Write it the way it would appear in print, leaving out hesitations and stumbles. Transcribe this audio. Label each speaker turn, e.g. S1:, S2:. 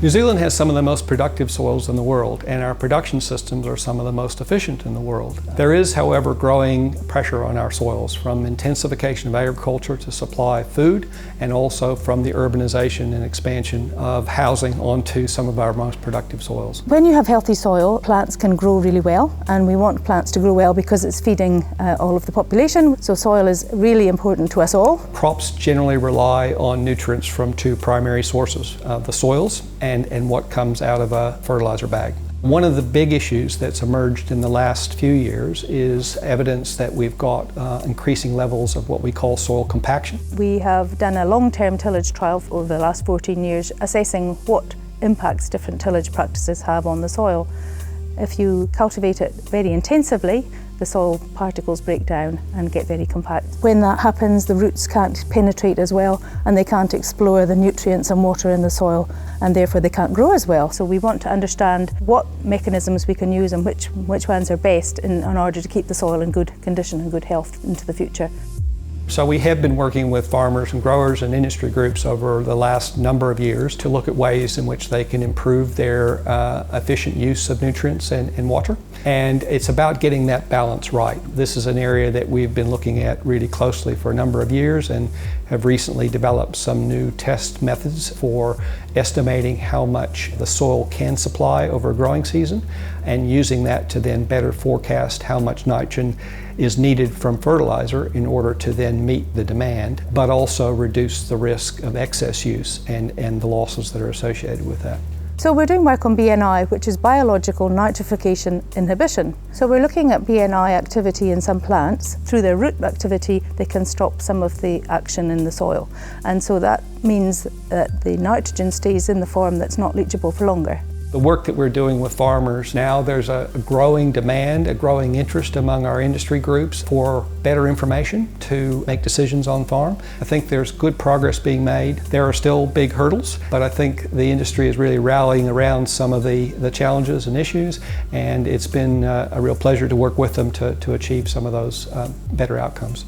S1: New Zealand has some of the most productive soils in the world, and our production systems are some of the most efficient in the world. There is, however, growing pressure on our soils from intensification of agriculture to supply food, and also from the urbanization and expansion of housing onto some of our most productive soils.
S2: When you have healthy soil, plants can grow really well, and we want plants to grow well because it's feeding all of the population, so soil is really important to us all.
S1: Crops generally rely on nutrients from two primary sources, the soils and what comes out of a fertilizer bag. One of the big issues that's emerged in the last few years is evidence that we've got increasing levels of what we call soil compaction.
S2: We have done a long-term tillage trial over the last 14 years assessing what impacts different tillage practices have on the soil. If you cultivate it very intensively, the soil particles break down and get very compact. When that happens, the roots can't penetrate as well and they can't explore the nutrients and water in the soil, and therefore they can't grow as well. So we want to understand what mechanisms we can use and which ones are best in order to keep the soil in good condition and good health into the future.
S1: So we have been working with farmers and growers and industry groups over the last number of years to look at ways in which they can improve their efficient use of nutrients and water. And it's about getting that balance right. This is an area that we've been looking at really closely for a number of years and have recently developed some new test methods for estimating how much the soil can supply over a growing season, and using that to then better forecast how much nitrogen is needed from fertilizer in order to then meet the demand, but also reduce the risk of excess use and the losses that are associated with that.
S2: So we're doing work on BNI, which is biological nitrification inhibition. So we're looking at BNI activity in some plants. Through their root activity, they can stop some of the action in the soil. And so that means that the nitrogen stays in the form that's not leachable for longer.
S1: The work that we're doing with farmers now, there's a growing demand, a growing interest among our industry groups for better information to make decisions on farm. I think there's good progress being made. There are still big hurdles, but I think the industry is really rallying around some of the challenges and issues, and it's been a real pleasure to work with them to achieve some of those better outcomes.